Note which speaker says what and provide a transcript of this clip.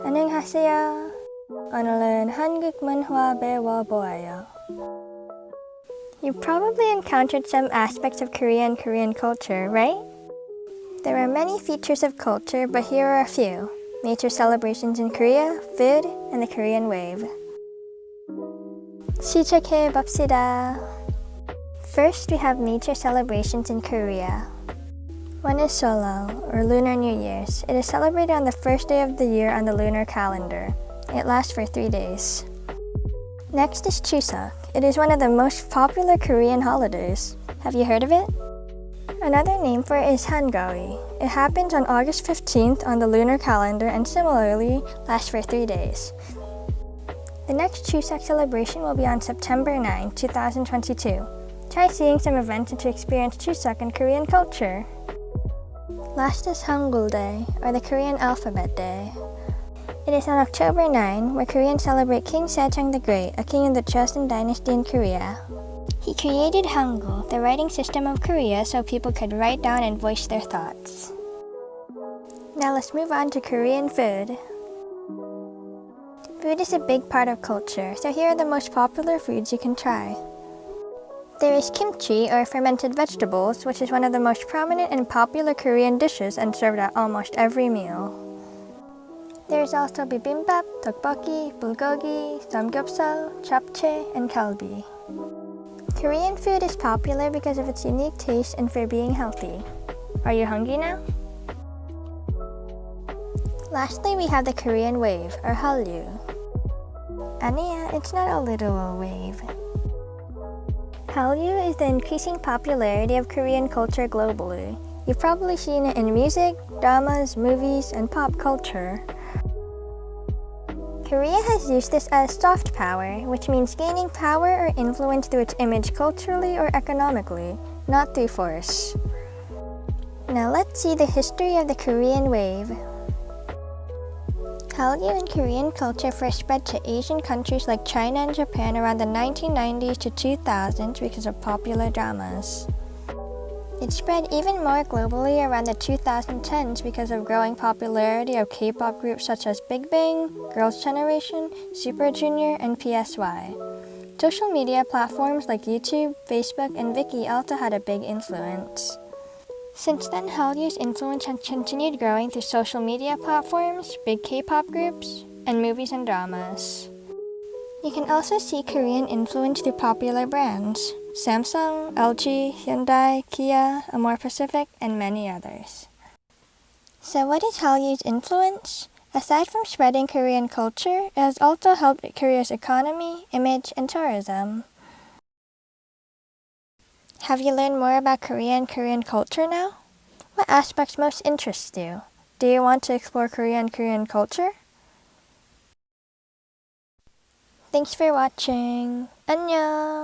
Speaker 1: 안녕하세요. 오늘은 한국 문화 배워보아요. You probably encountered some aspects of Korean culture, right? There are many features of culture, but here are a few. Nature celebrations in Korea, food, and the Korean wave. 시작해봅시다. First, we have nature celebrations in Korea. One is Solo, or Lunar New Year's. It is celebrated on the first day of the year on the lunar calendar. It lasts for 3 days. Next is Chuseok. It is one of the most popular Korean holidays. Have you heard of it? Another name for it is Hangeul. It happens on August 15th on the lunar calendar and similarly lasts for 3 days. The next Chuseok celebration will be on September 9, 2022. Try seeing some events to experience Chuseok and Korean culture. Last is Hangul Day, or the Korean Alphabet Day. It is on October 9, where Koreans celebrate King Sejong the Great, a king of the Joseon dynasty in Korea. He created Hangul, the writing system of Korea, so people could write down and voice their thoughts. Now let's move on to Korean food. Food is a big part of culture, so here are the most popular foods you can try. There is kimchi, or fermented vegetables, which is one of the most prominent and popular Korean dishes and served at almost every meal. There is also bibimbap, tteokbokki, bulgogi, samgyeopsal, japchae, and kalbi. Korean food is popular because of its unique taste and for being healthy. Are you hungry now? Lastly, we have the Korean wave, or Hallyu. Ania, it's not a literal wave. Hallyu is the increasing popularity of Korean culture globally. You've probably seen it in music, dramas, movies, and pop culture. Korea has used this as soft power, which means gaining power or influence through its image culturally or economically, not through force. Now let's see the history of the Korean wave. Hallyu in Korean culture first spread to Asian countries like China and Japan around the 1990s to 2000s because of popular dramas. It spread even more globally around the 2010s because of growing popularity of K-pop groups such as Big Bang, Girls' Generation, Super Junior, and PSY. Social media platforms like YouTube, Facebook, and Viki also had a big influence. Since then, Hallyu's influence has continued growing through social media platforms, big K-pop groups, and movies and dramas. You can also see Korean influence through popular brands: Samsung, LG, Hyundai, Kia, Amore Pacific, and many others. So what is Hallyu's influence? Aside from spreading Korean culture, it has also helped Korea's economy, image, and tourism. Have you learned more about Korean culture now? What aspects most interest you? Do you want to explore Korean culture? Thanks for watching. 안녕!